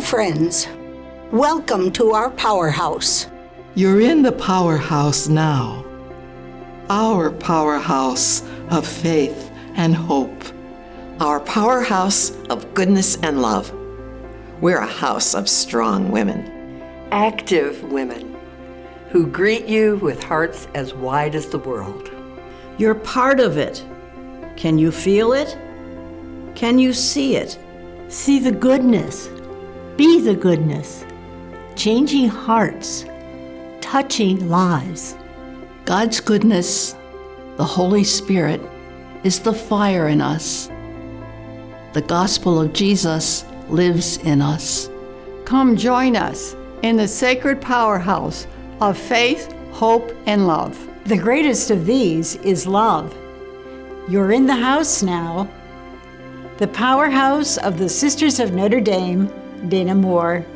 friends. Welcome to our powerhouse. You're in the powerhouse now. Our powerhouse of faith and hope. Our powerhouse of goodness and love. We're a house of strong women. Active women who greet you with hearts as wide as the world. You're part of it. Can you feel it? Can you see it? See the goodness. Be the goodness. Changing hearts. Touching lives. God's goodness, the Holy Spirit, is the fire in us. The gospel of Jesus lives in us. Come join us in the sacred powerhouse of faith, hope, and love. The greatest of these is love. You're in the house now. The powerhouse of the Sisters of Notre Dame, de Namur.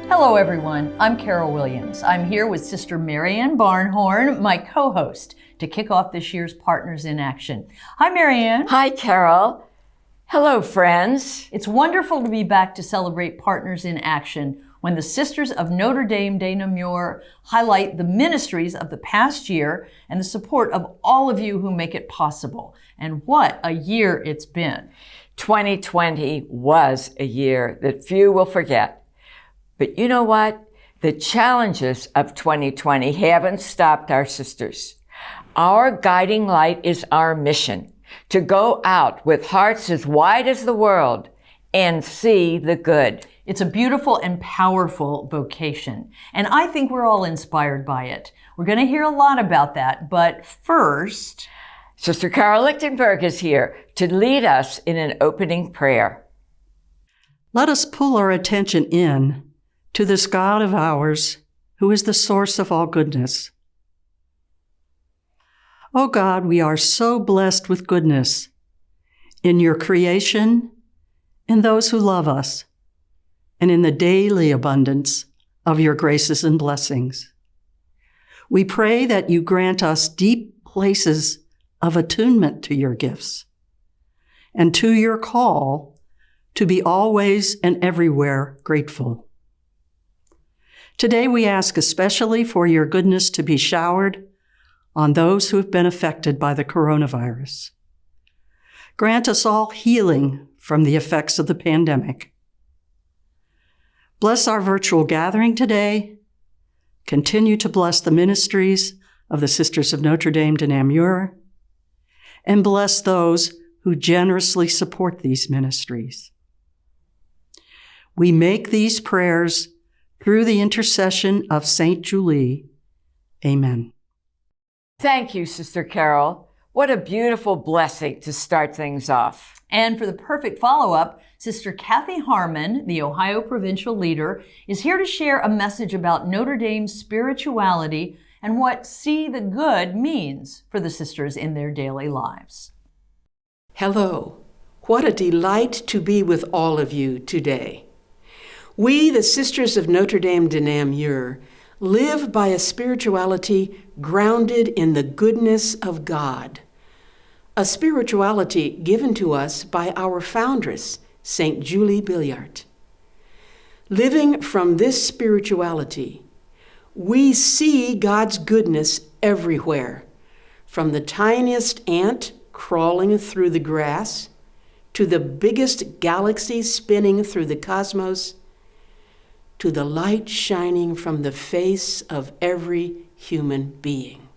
Hello everyone, I'm Carol Williams. I'm here with Sister Marianne Barnhorn, my co-host, to kick off this year's Partners in Action. Hi Marianne. Hi Carol. Hello friends. It's wonderful to be back to celebrate Partners in Action when the Sisters of Notre Dame de Namur highlight the ministries of the past year and the support of all of you who make it possible. And what a year it's been. 2020 was a year that few will forget. But you know what? The challenges of 2020 haven't stopped our sisters. Our guiding light is our mission, to go out with hearts as wide as the world and see the good. It's a beautiful and powerful vocation, and I think we're all inspired by it. We're going to hear a lot about that, but first, Sister Carol Lichtenberg is here to lead us in an opening prayer. Let us pull our attention in to this God of ours, who is the source of all goodness. Oh God, we are so blessed with goodness in your creation, in those who love us, and in the daily abundance of your graces and blessings. We pray that you grant us deep places of attunement to your gifts and to your call to be always and everywhere grateful. Today we ask especially for your goodness to be showered on those who have been affected by the coronavirus. Grant us all healing from the effects of the pandemic. Bless our virtual gathering today. Continue to bless the ministries of the Sisters of Notre Dame de Namur, and bless those who generously support these ministries. We make these prayers through the intercession of Saint Julie. Amen. Thank you, Sister Carol. What a beautiful blessing to start things off. And for the perfect follow-up, Sister Kathy Harmon, the Ohio Provincial Leader, is here to share a message about Notre Dame's spirituality and what See the Good means for the sisters in their daily lives. Hello. What a delight to be with all of you today. We, the Sisters of Notre Dame de Namur, live by a spirituality grounded in the goodness of God, a spirituality given to us by our foundress, St. Julie Billiart. Living from this spirituality, we see God's goodness everywhere, from the tiniest ant crawling through the grass to the biggest galaxy spinning through the cosmos, to the light shining from the face of every human being.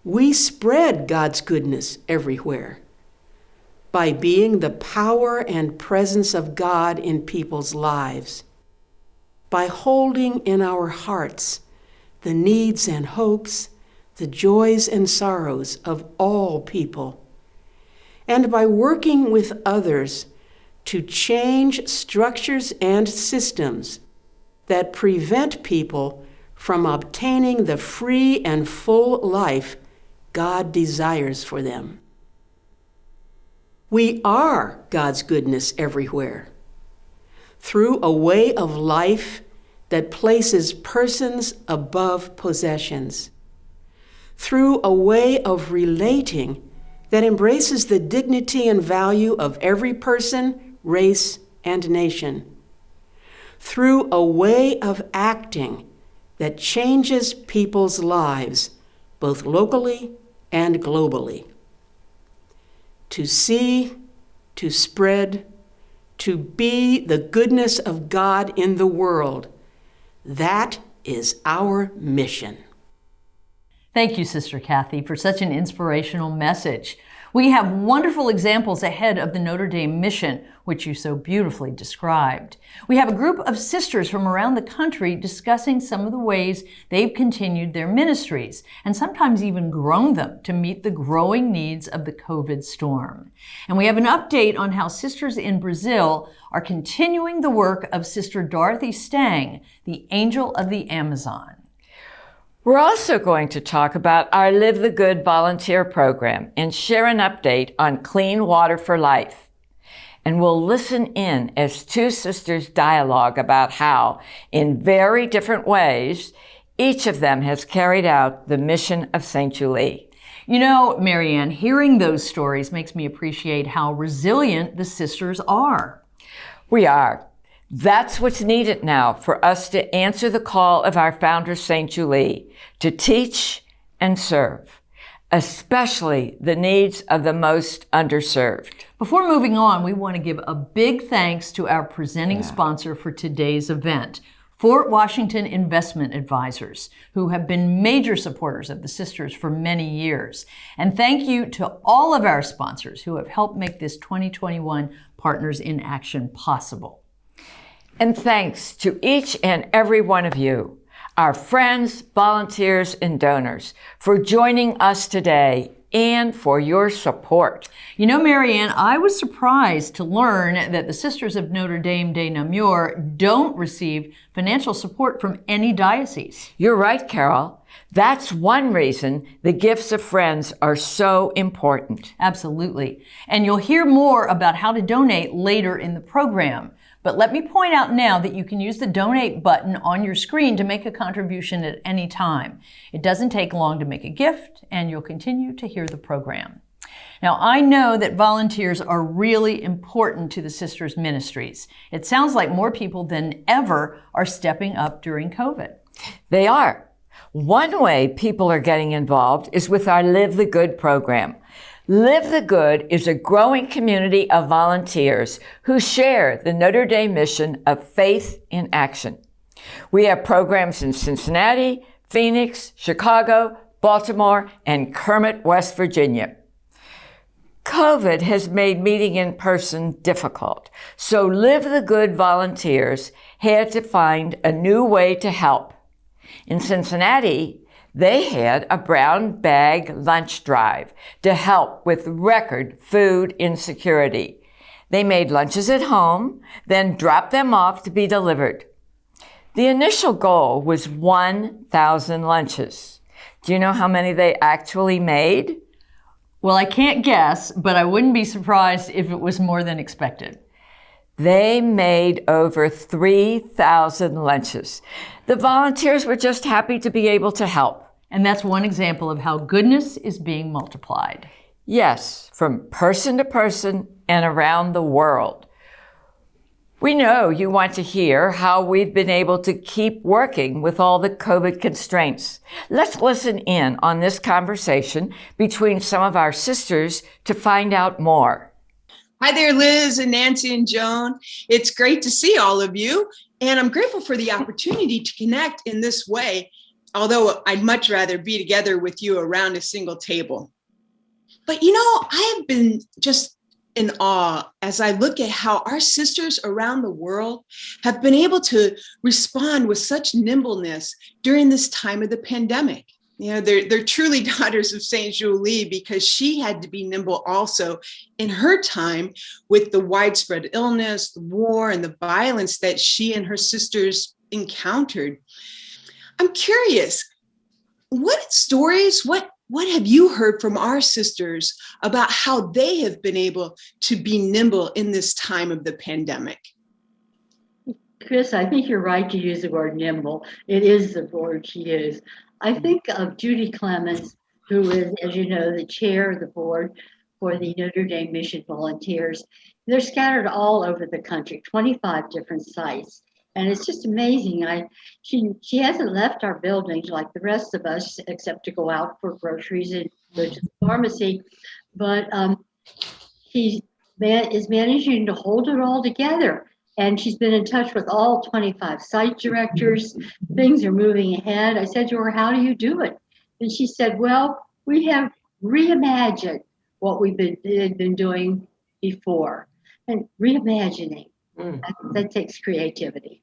We spread God's goodness everywhere by being the power and presence of God in people's lives, by holding in our hearts the needs and hopes, the joys and sorrows of all people, and by working with others to change structures and systems that prevent people from obtaining the free and full life God desires for them. We are God's goodness everywhere, through a way of life that places persons above possessions, through a way of relating that embraces the dignity and value of every person, race, and nation, through a way of acting that changes people's lives, both locally and globally. To see, to spread, to be the goodness of God in the world, that is our mission. Thank you, Sister Kathy, for such an inspirational message. We have wonderful examples ahead of the Notre Dame mission, which you so beautifully described. We have a group of sisters from around the country discussing some of the ways they've continued their ministries, and sometimes even grown them to meet the growing needs of the COVID storm. And we have an update on how sisters in Brazil are continuing the work of Sister Dorothy Stang, the Angel of the Amazon. We're also going to talk about our Live the Good volunteer program and share an update on Clean Water for Life. And we'll listen in as two sisters dialogue about how, in very different ways, each of them has carried out the mission of St. Julie. You know, Marianne, hearing those stories makes me appreciate how resilient the sisters are. We are. That's what's needed now for us to answer the call of our founder, St. Julie, to teach and serve, especially the needs of the most underserved. Before moving on, we want to give a big thanks to our presenting sponsor for today's event, Fort Washington Investment Advisors, who have been major supporters of the sisters for many years. And thank you to all of our sponsors who have helped make this 2021 Partners in Action possible. And thanks to each and every one of you, our friends, volunteers, and donors, for joining us today and for your support. You know, Marianne, I was surprised to learn that the Sisters of Notre Dame de Namur don't receive financial support from any diocese. You're right, Carol. That's one reason the gifts of friends are so important. Absolutely. And you'll hear more about how to donate later in the program. But let me point out now that you can use the donate button on your screen to make a contribution at any time. It doesn't take long to make a gift, and you'll continue to hear the program. Now, I know that volunteers are really important to the sisters' ministries. It sounds like more people than ever are stepping up during COVID. They are. One way people are getting involved is with our Live the Good program. Live the Good is a growing community of volunteers who share the Notre Dame mission of faith in action. We have programs in Cincinnati, Phoenix, Chicago, Baltimore, and Kermit, West Virginia. COVID has made meeting in person difficult, so Live the Good volunteers had to find a new way to help. In Cincinnati, they had a brown bag lunch drive to help with record food insecurity. They made lunches at home, then dropped them off to be delivered. The initial goal was 1,000 lunches. Do you know how many they actually made? Well, I can't guess, but I wouldn't be surprised if it was more than expected. They made over 3,000 lunches. The volunteers were just happy to be able to help. And that's one example of how goodness is being multiplied. Yes, from person to person and around the world. We know you want to hear how we've been able to keep working with all the COVID constraints. Let's listen in on this conversation between some of our sisters to find out more. Hi there, Liz and Nancy and Joan. It's great to see all of you, and I'm grateful for the opportunity to connect in this way, although I'd much rather be together with you around a single table. But you know, I have been just in awe as I look at how our sisters around the world have been able to respond with such nimbleness during this time of the pandemic. You know, they're truly daughters of St. Julie because she had to be nimble also in her time with the widespread illness, the war, and the violence that she and her sisters encountered. I'm curious, what stories, what have you heard from our sisters about how they have been able to be nimble in this time of the pandemic? Chris, I think you're right to use the word nimble. It is the word to use. I think of Judy Clemens, who is, as you know, the chair of the board for the Notre Dame Mission Volunteers. They're scattered all over the country, 25 different sites. And it's just amazing. She hasn't left our building like the rest of us, except to go out for groceries and go to the pharmacy. But she is managing to hold it all together. And she's been in touch with all 25 site directors. Things are moving ahead. I said to her, how do you do it? And she said, well, we have reimagined what we've been doing before. And reimagining, that takes creativity.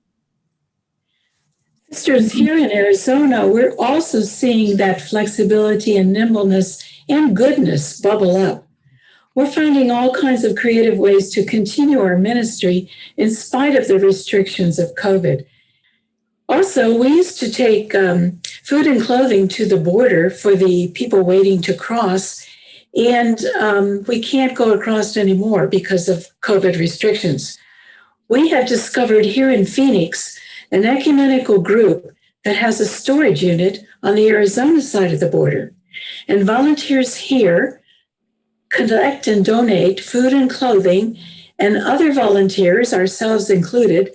Sisters, here in Arizona, we're also seeing that flexibility and nimbleness and goodness bubble up. We're finding all kinds of creative ways to continue our ministry in spite of the restrictions of COVID. Also, we used to take food and clothing to the border for the people waiting to cross, and we can't go across anymore because of COVID restrictions. We have discovered here in Phoenix an ecumenical group that has a storage unit on the Arizona side of the border. And volunteers here collect and donate food and clothing, and other volunteers, ourselves included,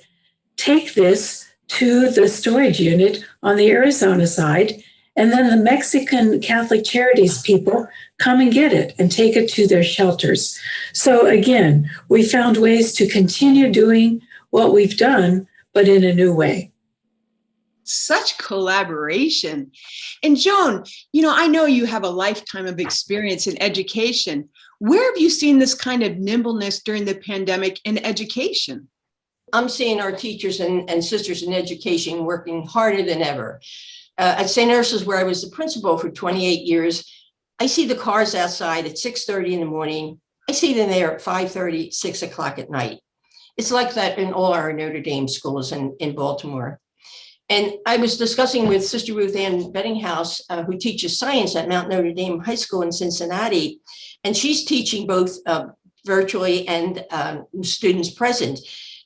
take this to the storage unit on the Arizona side, and then the Mexican Catholic Charities people come and get it and take it to their shelters. So again, we found ways to continue doing what we've done, but in a new way. Such collaboration. And Joan, I know you have a lifetime of experience in education. Where have you seen this kind of nimbleness during the pandemic in education? I'm seeing our teachers and sisters in education working harder than ever. At St. Ursula's, where I was the principal for 28 years, I see the cars outside at 6:30 in the morning. I see them there at 5:30, 6 o'clock at night. It's like that in all our Notre Dame schools in Baltimore. And I was discussing with Sister Ruth Ann Bettinghouse, who teaches science at Mount Notre Dame High School in Cincinnati, and she's teaching both virtually and students present.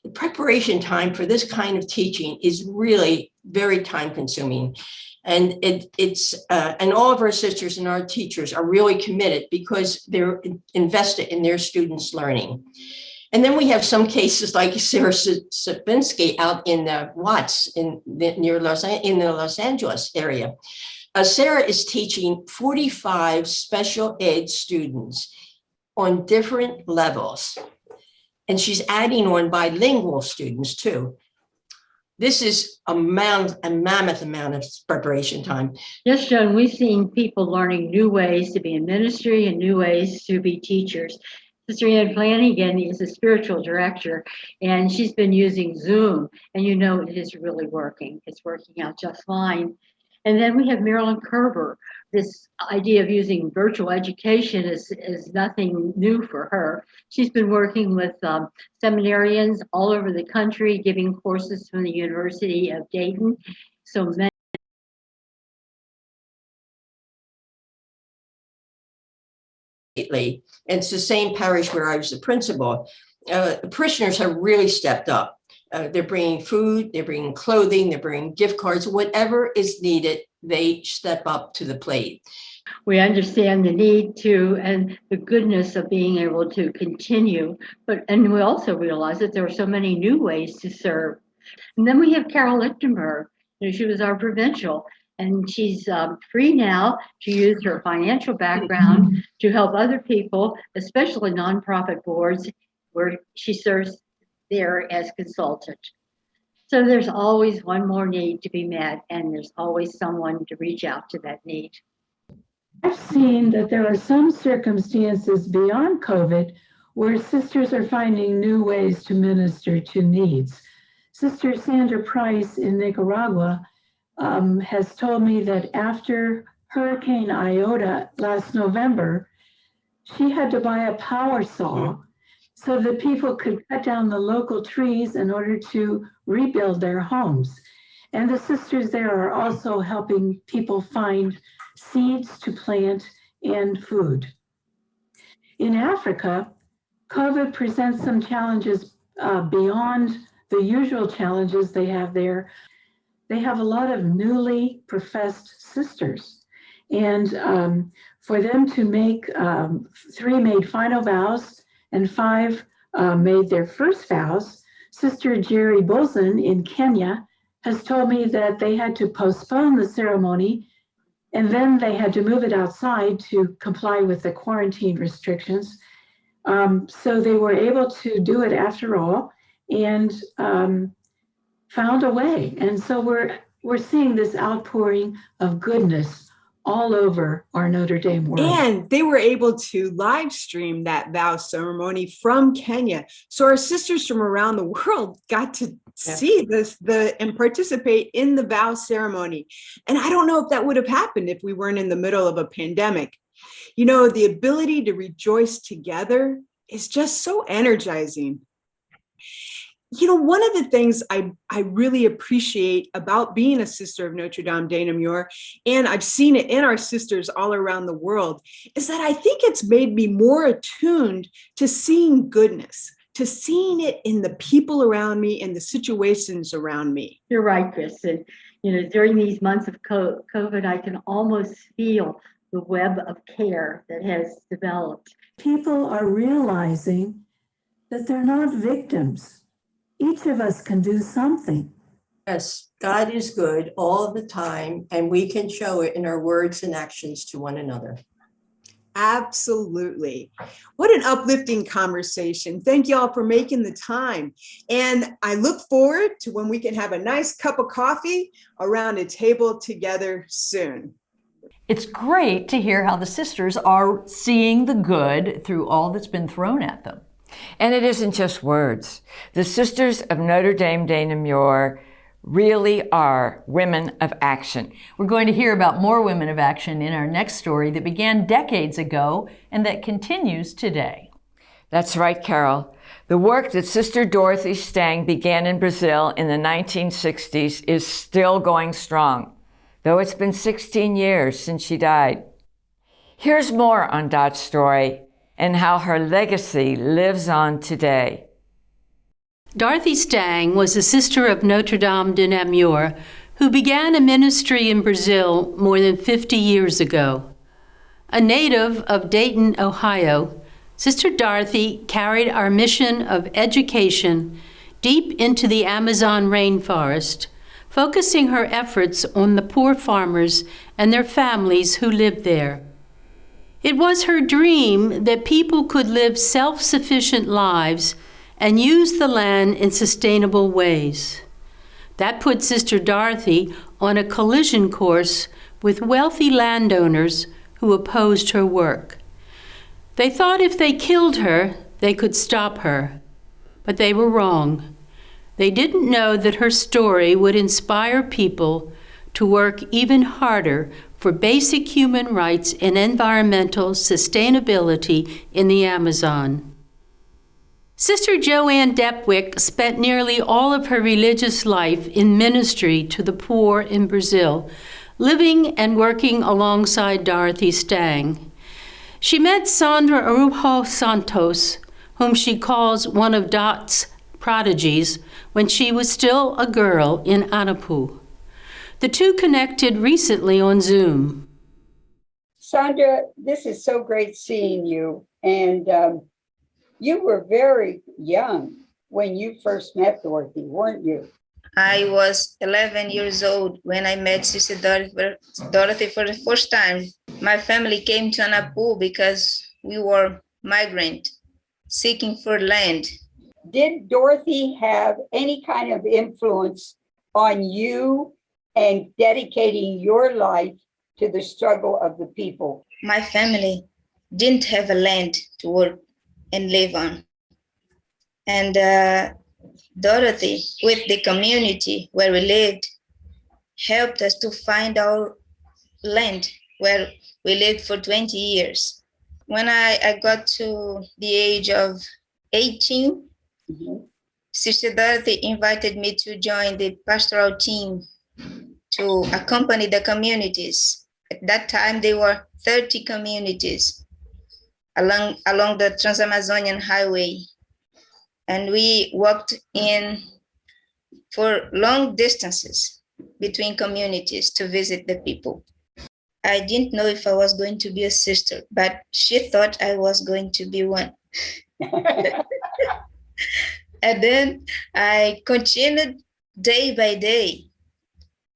The preparation time for this kind of teaching is really very time consuming. And and all of our sisters and our teachers are really committed because they're invested in their students' learning. And then we have some cases like Sarah Sabinski out in Watts near the Los Angeles area. Sarah is teaching 45 special ed students on different levels. And she's adding on bilingual students too. This is a mammoth amount of preparation time. Yes, Joan, we've seen people learning new ways to be in ministry and new ways to be teachers. Sister Ann Flanagan is a spiritual director, and she's been using Zoom, and it is really working. It's working out just fine. And then we have Marilyn Kerber. This idea of using virtual education is nothing new for her. She's been working with seminarians all over the country, giving courses from the University of Dayton. So many. And it's the same parish where I was the principal. Parishioners have really stepped up. They're bringing food, they're bringing clothing, they're bringing gift cards, whatever is needed, they step up to the plate. We understand the need to and the goodness of being able to continue, and we also realize that there are so many new ways to serve. And then we have Carol Lichtenberg. She was our provincial, and she's free now to use her financial background to help other people, especially nonprofit boards, where she serves there as consultant. So there's always one more need to be met, and there's always someone to reach out to that need. I've seen that there are some circumstances beyond COVID where sisters are finding new ways to minister to needs. Sister Sandra Price in Nicaragua has told me that after Hurricane Iota last November, she had to buy a power saw so that people could cut down the local trees in order to rebuild their homes. And the sisters there are also helping people find seeds to plant and food. In Africa, COVID presents some challenges beyond the usual challenges they have there. They have a lot of newly professed sisters, And for them to make 3 made final vows and 5 made their first vows, Sister Jerry Bolson in Kenya has told me that they had to postpone the ceremony and then they had to move it outside to comply with the quarantine restrictions. So they were able to do it after all and found a way. And so we're seeing this outpouring of goodness all over our Notre Dame world. And they were able to live stream that vow ceremony from Kenya. So our sisters from around the world got to see this and participate in the vow ceremony. And I don't know if that would have happened if we weren't in the middle of a pandemic. You know, the ability to rejoice together is just so energizing. You know, one of the things I really appreciate about being a sister of Notre Dame de Namur, and I've seen it in our sisters all around the world, is that I think it's made me more attuned to seeing goodness, to seeing it in the people around me and the situations around me. You're right, Kristen. You know, during these months of COVID, I can almost feel the web of care that has developed. People are realizing that they're not victims. Each of us can do something. Yes, God is good all the time, and we can show it in our words and actions to one another. Absolutely. What an uplifting conversation. Thank you all for making the time. And I look forward to when we can have a nice cup of coffee around a table together soon. It's great to hear how the sisters are seeing the good through all that's been thrown at them. And it isn't just words. The Sisters of Notre Dame de Namur really are women of action. We're going to hear about more women of action in our next story that began decades ago and that continues today. That's right, Carol. The work that Sister Dorothy Stang began in Brazil in the 1960s is still going strong, though it's been 16 years since she died. Here's more on Dot's story and how her legacy lives on today. Dorothy Stang was a sister of Notre Dame de Namur who began a ministry in Brazil more than 50 years ago. A native of Dayton, Ohio, Sister Dorothy carried our mission of education deep into the Amazon rainforest, focusing her efforts on the poor farmers and their families who lived there. It was her dream that people could live self-sufficient lives and use the land in sustainable ways. That put Sister Dorothy on a collision course with wealthy landowners who opposed her work. They thought if they killed her, they could stop her. But they were wrong. They didn't know that her story would inspire people to work even harder for basic human rights and environmental sustainability in the Amazon. Sister JOAN DEPWEG spent nearly all of her religious life in ministry to the poor in Brazil, living and working alongside Dorothy Stang. She met Sandra Araujo Santos, whom she calls one of Dot's prodigies, when she was still a girl in Anapu. The two connected recently on Zoom. Sandra, this is so great seeing you. And you were very young when you first met Dorothy, weren't you? I was 11 years old when I met Sister Dorothy for the first time. My family came to Anapu because we were migrant, seeking for land. Did Dorothy have any kind of influence on you and dedicating your life to the struggle of the people? My family didn't have a land to work and live on. And Dorothy, with the community where we lived, helped us to find our land where we lived for 20 years. When I got to the age of 18, Sister Dorothy invited me to join the pastoral team to accompany the communities. At that time, there were 30 communities along the Trans-Amazonian Highway. And we walked in for long distances between communities to visit the people. I didn't know if I was going to be a sister, but she thought I was going to be one. And then I continued day by day,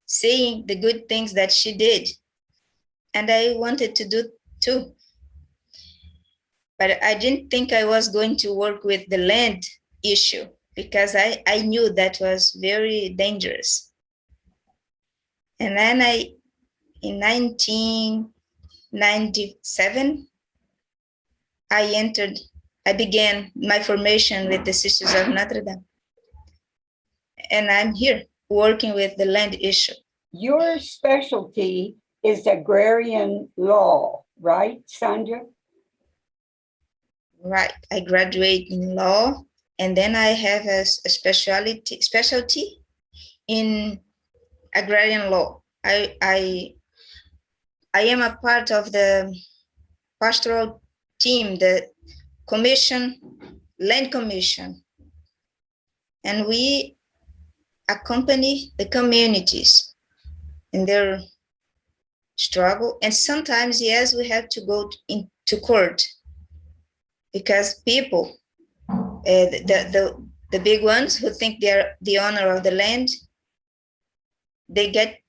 seeing the good things that she did. And I wanted to do too. But I didn't think I was going to work with the land issue because I knew that was very dangerous. And then in 1997, I began my formation with the Sisters of Notre Dame. And I'm here working with the land issue. Your specialty is agrarian law, right, Sandra? Right. I graduate in law, and then I have a specialty in agrarian law. I am a part of the pastoral team, the land commission, and we accompany the communities in their struggle. And sometimes, yes, we have to go into court because people, the big ones who think they're the owner of the land, they get,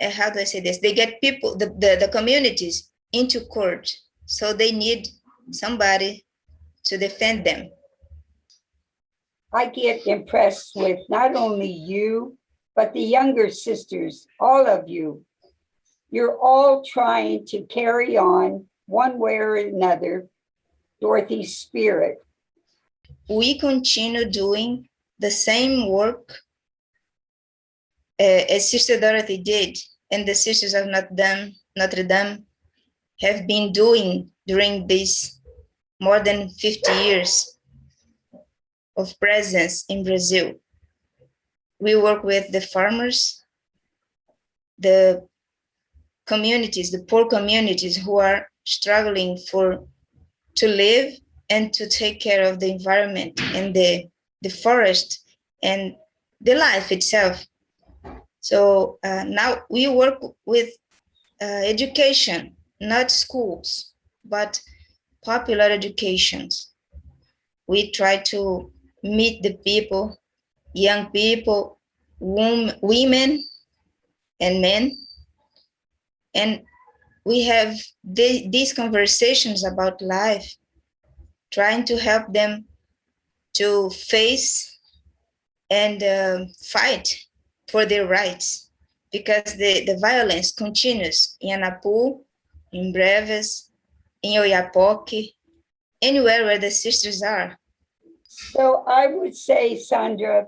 how do I say this? They get people, the communities into court. So they need somebody to defend them. I get impressed with not only you, but the younger sisters, all of you. You're all trying to carry on one way or another Dorothy's spirit. We continue doing the same work as Sister Dorothy did, and the Sisters of Notre Dame have been doing during these more than 50 years of presence in Brazil. We work with the farmers, the communities, the poor communities who are struggling to live and to take care of the environment and the forest and the life itself. So now we work with education, not schools, but popular educations. We try to meet the people, young people, women and men, and we have these conversations about life, trying to help them to face and fight for their rights, because the violence continues in Anapu, in Breves, in Oiapoque, anywhere where the sisters are. So I would say, Sandra,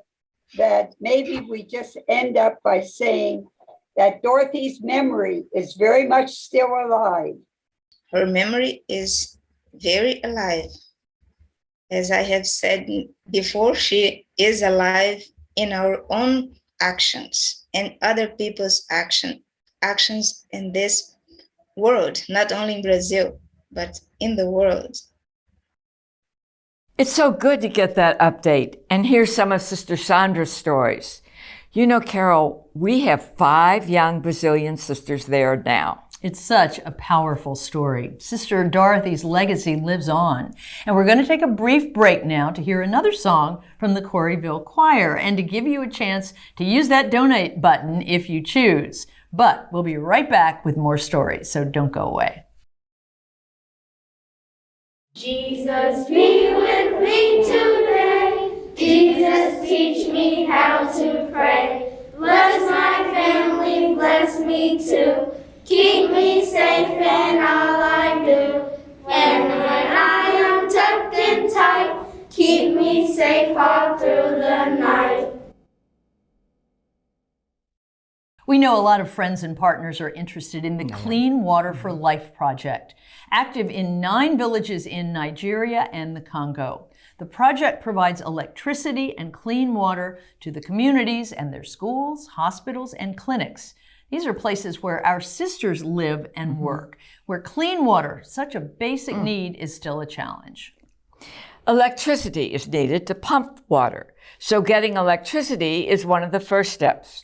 that maybe we just end up by saying that Dorothy's memory is very much still alive. Her memory is very alive. As I have said before, she is alive in our own actions and other people's actions in this world, not only in Brazil, but in the world. It's so good to get that update and hear some of Sister Sandra's stories. You know, Carol, we have 5 young Brazilian sisters there now. It's such a powerful story. Sister Dorothy's legacy lives on. And we're going to take a brief break now to hear another song from the Corryville Choir and to give you a chance to use that donate button if you choose. But we'll be right back with more stories, so don't go away. Jesus, be with me today. Jesus, teach me how to pray. Bless my family, bless me too. Keep me safe in all I do. And when I am tucked in tight, keep me safe all through the night. We know a lot of friends and partners are interested in the Clean Water for Life project, active in 9 villages in Nigeria and the Congo. The project provides electricity and clean water to the communities and their schools, hospitals, and clinics. These are places where our sisters live and work, where clean water, such a basic need, is still a challenge. Electricity is needed to pump water, so getting electricity is one of the first steps.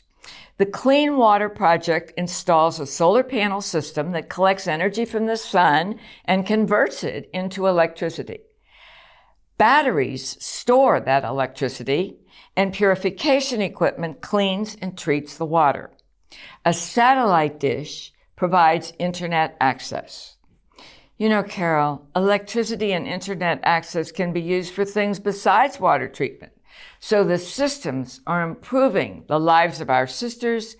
The Clean Water Project installs a solar panel system that collects energy from the sun and converts it into electricity. Batteries store that electricity, and purification equipment cleans and treats the water. A satellite dish provides internet access. You know, Carol, electricity and internet access can be used for things besides water treatment. So the systems are improving the lives of our sisters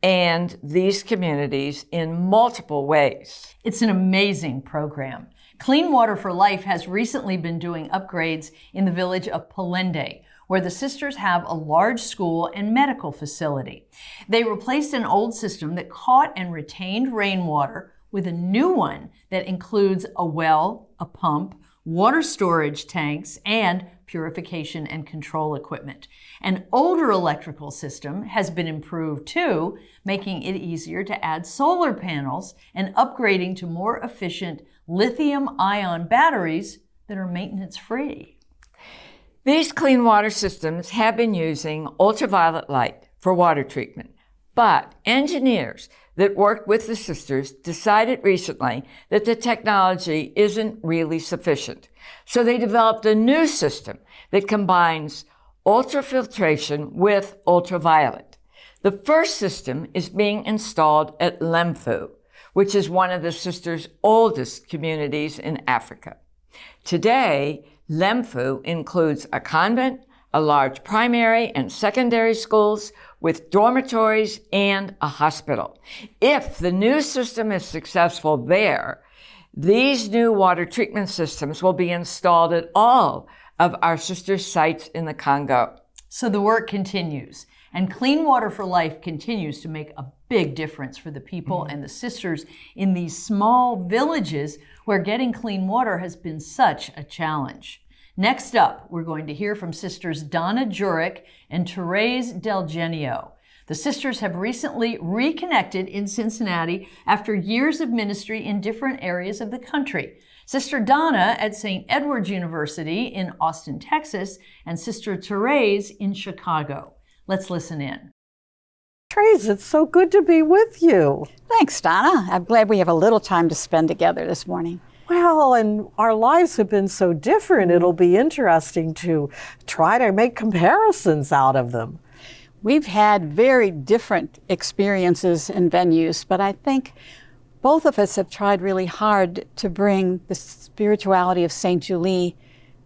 and these communities in multiple ways. It's an amazing program. Clean Water for Life has recently been doing upgrades in the village of Palende, where the sisters have a large school and medical facility. They replaced an old system that caught and retained rainwater with a new one that includes a well, a pump, water storage tanks, and purification and control equipment. An older electrical system has been improved too, making it easier to add solar panels and upgrading to more efficient lithium-ion batteries that are maintenance-free. These clean water systems have been using ultraviolet light for water treatment, but engineers that worked with the sisters decided recently that the technology isn't really sufficient. So they developed a new system that combines ultrafiltration with ultraviolet. The first system is being installed at Lemfu, which is one of the sisters' oldest communities in Africa. Today, Lemfu includes a convent, a large primary and secondary schools with dormitories and a hospital. If the new system is successful there, these new water treatment systems will be installed at all of our sisters' sites in the Congo. So the work continues, and Clean Water for Life continues to make a big difference for the people and the sisters in these small villages where getting clean water has been such a challenge. Next up, we're going to hear from Sisters Donna JURICK and Therese Del Genio. The sisters have recently reconnected in Cincinnati after years of ministry in different areas of the country. Sister Donna at St. Edward's University in Austin, Texas, and Sister Therese in Chicago. Let's listen in. Therese, it's so good to be with you. Thanks, Donna. I'm glad we have a little time to spend together this morning. Well, and our lives have been so different, it'll be interesting to try to make comparisons out of them. We've had very different experiences and venues, but I think both of us have tried really hard to bring the spirituality of St. Julie,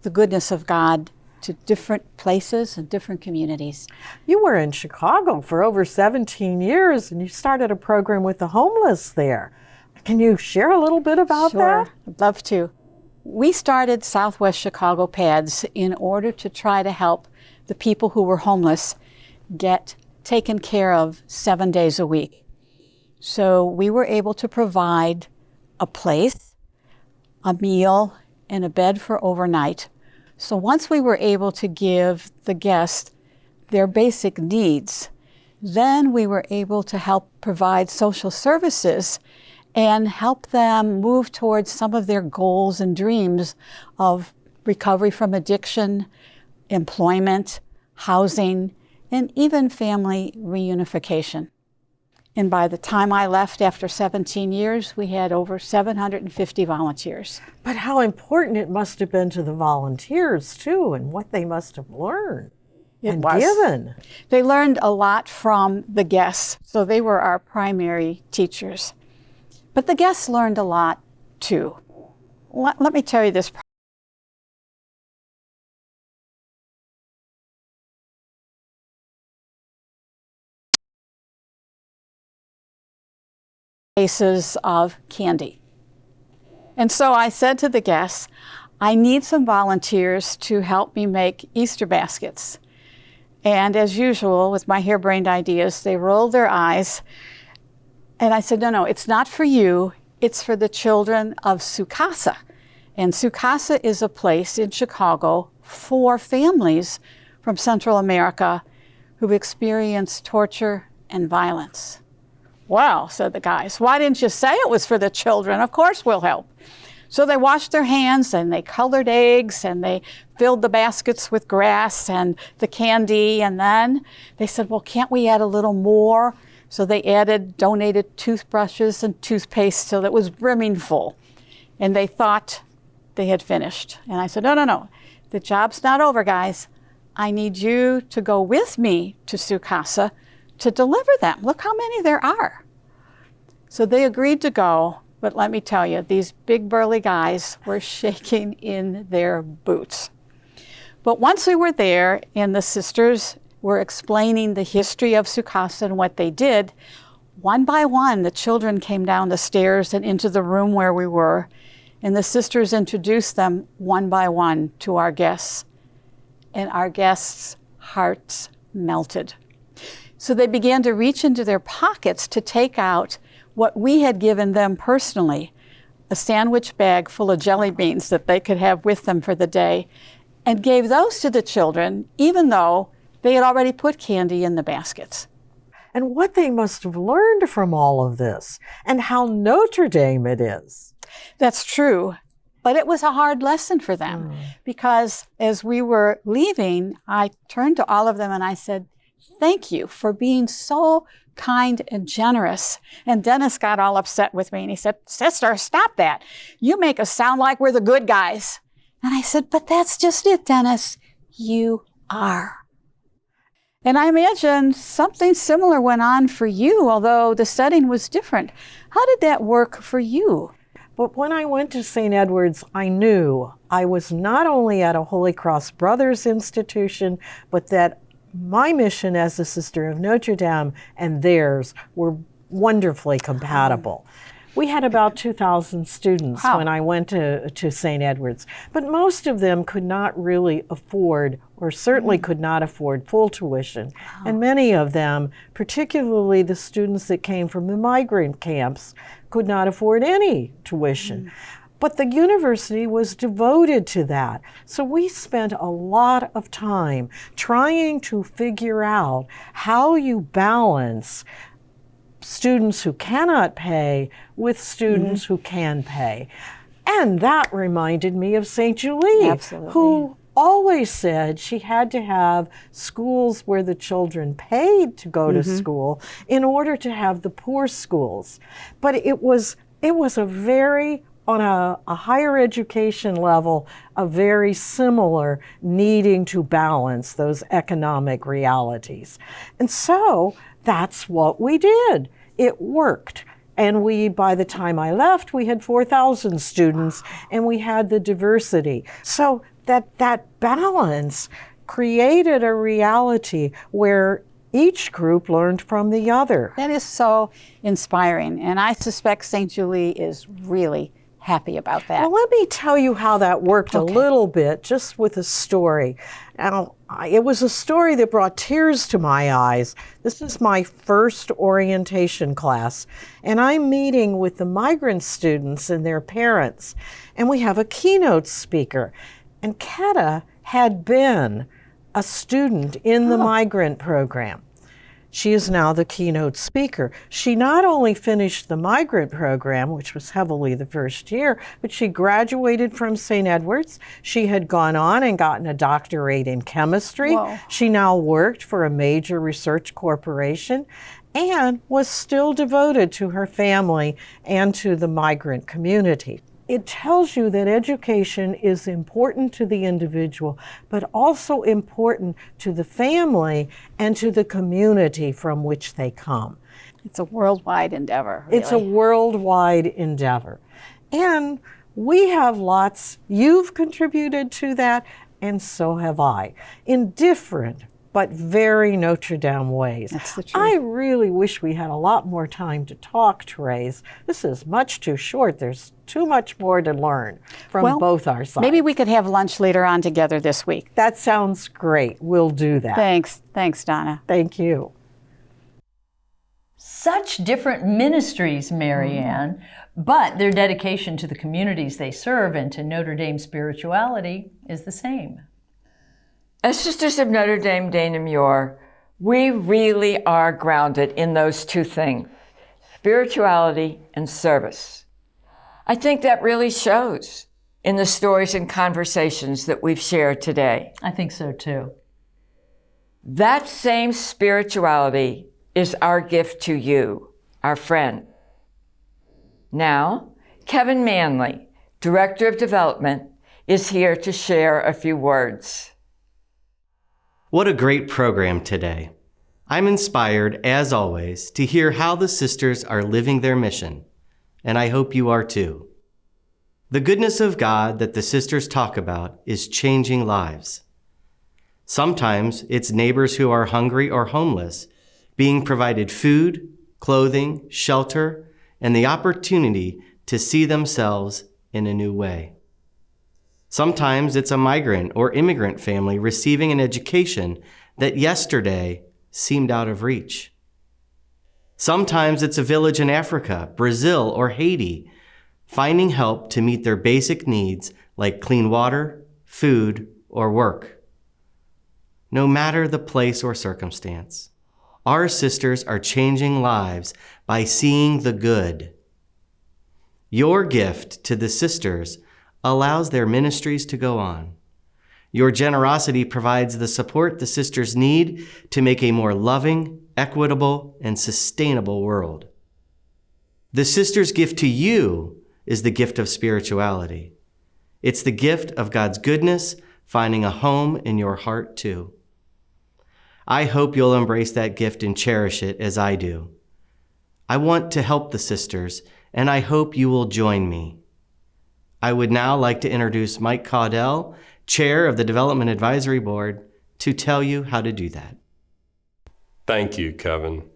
the goodness of God, to different places and different communities. You were in Chicago for over 17 years, and you started a program with the homeless there. Can you share a little bit about that? Sure, I'd love to. We started Southwest Chicago PADS in order to try to help the people who were homeless get taken care of 7 days a week. So we were able to provide a place, a meal, and a bed for overnight. So once we were able to give the guests their basic needs, then we were able to help provide social services and help them move towards some of their goals and dreams of recovery from addiction, employment, housing, and even family reunification. And by the time I left after 17 years, we had over 750 volunteers. But how important it must have been to the volunteers, too, and what they must have learned and given. They learned a lot from the guests, so they were our primary teachers. But the guests learned a lot, too. Let me tell you this. Cases of candy. And so I said to the guests, I need some volunteers to help me make Easter baskets. And as usual, with my harebrained ideas, they rolled their eyes. And I said, no, it's not for you. It's for the children of Sukasa. And Sukasa is a place in Chicago for families from Central America who've experienced torture and violence. Well, said the guys, why didn't you say it was for the children? Of course we'll help. So they washed their hands and they colored eggs and they filled the baskets with grass and the candy. And then they said, well, can't we add a little more? So they donated toothbrushes and toothpaste till it was brimming full. And they thought they had finished. And I said, no, the job's not over, guys. I need you to go with me to Sukasa to deliver them. Look how many there are. So they agreed to go. But let me tell you, these big burly guys were shaking in their boots. But once we were there and the sisters were explaining the history of Sukasa and what they did, one by one, the children came down the stairs and into the room where we were, and the sisters introduced them one by one to our guests. And our guests' hearts melted. So they began to reach into their pockets to take out what we had given them personally, a sandwich bag full of jelly beans that they could have with them for the day, and gave those to the children, even though they had already put candy in the baskets. And what they must have learned from all of this, and how Notre Dame it is. That's true, but it was a hard lesson for them, because as we were leaving, I turned to all of them and I said, thank you for being so kind and generous. And Dennis got all upset with me and he said, sister, stop that. You make us sound like we're the good guys. And I said, but that's just it, Dennis. You are. And I imagine something similar went on for you, although the setting was different. How did that work for you? But when I went to St. Edward's, I knew I was not only at a Holy Cross Brothers institution, but that my mission as a Sister of Notre Dame and theirs were wonderfully compatible. We had about 2,000 students when I went to St. Edward's, but most of them could not really afford, or certainly could not afford, full tuition. And many of them, particularly the students that came from the migrant camps, could not afford any tuition. But the university was devoted to that. So we spent a lot of time trying to figure out how you balance students who cannot pay with students who can pay. And that reminded me of St. Julie, who always said she had to have schools where the children paid to go to school in order to have the poor schools. But it was a very, on a higher education level, a very similar needing to balance those economic realities. And so that's what we did. It worked. And by the time I left, we had 4,000 students and we had the diversity. So that balance created a reality where each group learned from the other. That is so inspiring. And I suspect St. Julie is really happy about that. Well, let me tell you how that worked a little bit, just with a story. Now, it was a story that brought tears to my eyes. This is my first orientation class, and I'm meeting with the migrant students and their parents, and we have a keynote speaker. And Keta had been a student in the migrant program. She is now the keynote speaker. She not only finished the migrant program, which was heavily the first year, but she graduated from St. Edward's. She had gone on and gotten a doctorate in chemistry. Whoa. She now worked for a major research corporation and was still devoted to her family and to the migrant community. It tells you that education is important to the individual, but also important to the family and to the community from which they come. It's a worldwide endeavor. Really. It's a worldwide endeavor. And we have lots, you've contributed to that, and so have I, in different but very Notre Dame ways. That's the truth. I really wish we had a lot more time to talk, Therese. This is much too short. There's too much more to learn from both our sides. Maybe we could have lunch later on together this week. That sounds great. We'll do that. Thanks. Thanks, Donna. Thank you. Such different ministries, Marianne, but their dedication to the communities they serve and to Notre Dame spirituality is the same. As Sisters of Notre Dame de Namur, we really are grounded in those two things, spirituality and service. I think that really shows in the stories and conversations that we've shared today. I think so too. That same spirituality is our gift to you, our friend. Now, Kevin Manley, Director of Development, is here to share a few words. What a great program today. I'm inspired, as always, to hear how the sisters are living their mission, and I hope you are too. The goodness of God that the sisters talk about is changing lives. Sometimes it's neighbors who are hungry or homeless being provided food, clothing, shelter, and the opportunity to see themselves in a new way. Sometimes it's a migrant or immigrant family receiving an education that yesterday seemed out of reach. Sometimes it's a village in Africa, Brazil, or Haiti finding help to meet their basic needs like clean water, food, or work. No matter the place or circumstance, our sisters are changing lives by seeing the good. Your gift to the sisters allows their ministries to go on. Your generosity provides the support the sisters need to make a more loving, equitable, and sustainable world. The sisters' gift to you is the gift of spirituality. It's the gift of God's goodness finding a home in your heart too. I hope you'll embrace that gift and cherish it as I do. I want to help the sisters, and I hope you will join me. I would now like to introduce Mike CAUDILL, Chair of the Development Advisory Board, to tell you how to do that. Thank you, Kevin.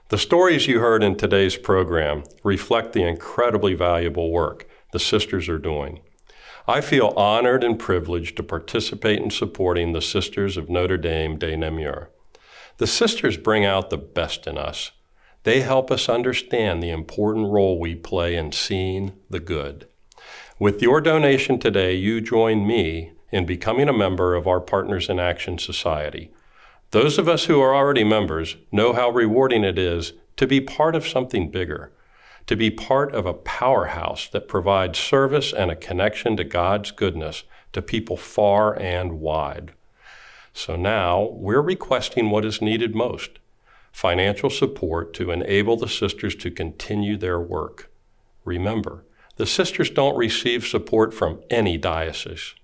The stories you heard in today's program reflect the incredibly valuable work the sisters are doing. I feel honored and privileged to participate in supporting the Sisters of Notre Dame de Namur. The sisters bring out the best in us. They help us understand the important role we play in seeing the good. With your donation today, you join me in becoming a member of our Partners in Action Society. Those of us who are already members know how rewarding it is to be part of something bigger, to be part of a powerhouse that provides service and a connection to God's goodness to people far and wide. So now we're requesting what is needed most: financial support to enable the sisters to continue their work. Remember, the sisters don't receive support from any diocese.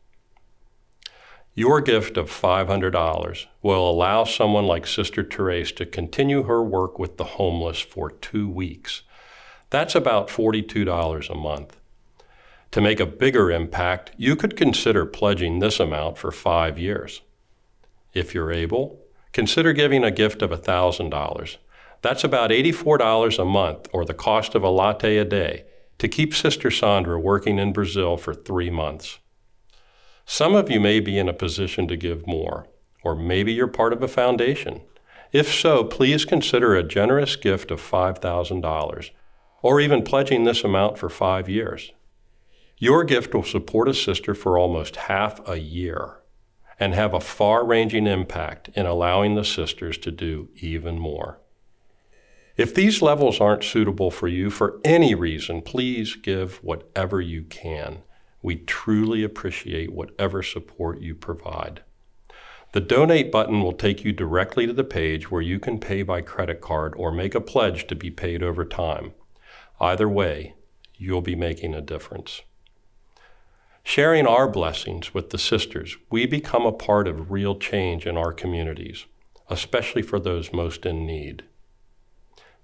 Your gift of $500 will allow someone like Sister Therese to continue her work with the homeless for 2 weeks. That's about $42 a month. To make a bigger impact, you could consider pledging this amount for 5 years. If you're able, consider giving a gift of $1,000. That's about $84 a month, or the cost of a latte a day, to keep Sister Sandra working in Brazil for 3 months. Some of you may be in a position to give more, or maybe you're part of a foundation. If so, please consider a generous gift of $5,000, or even pledging this amount for 5 years. Your gift will support a sister for almost half a year and have a far-ranging impact in allowing the sisters to do even more. If these levels aren't suitable for you for any reason, please give whatever you can. We truly appreciate whatever support you provide. The donate button will take you directly to the page where you can pay by credit card or make a pledge to be paid over time. Either way, you'll be making a difference. Sharing our blessings with the sisters, we become a part of real change in our communities, especially for those most in need.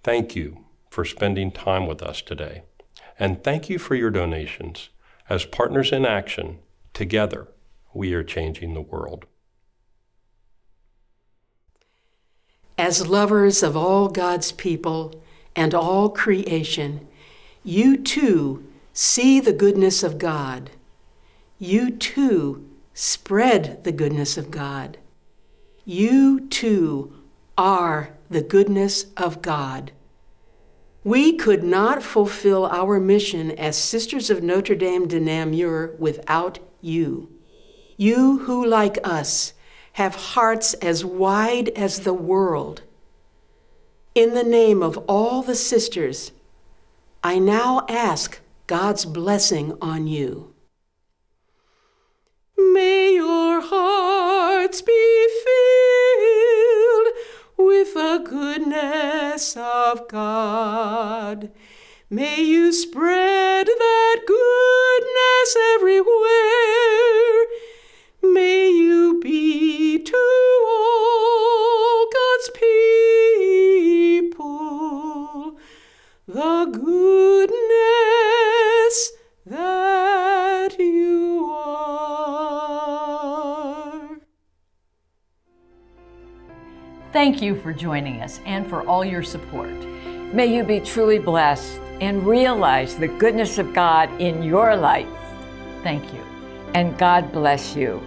Thank you for spending time with us today, and thank you for your donations. As Partners in Action, together, we are changing the world. As lovers of all God's people and all creation, you too see the goodness of God. You too spread the goodness of God. You too are the goodness of God. We could not fulfill our mission as Sisters of Notre Dame de Namur without you. You who, like us, have hearts as wide as the world. In the name of all the sisters, I now ask God's blessing on you. May your hearts be filled with the goodness of God. May you spread that goodness everywhere. May you be to all God's people the goodness that you are. Thank you for joining us and for all your support. May you be truly blessed and realize the goodness of God in your life. Thank you. And God bless you.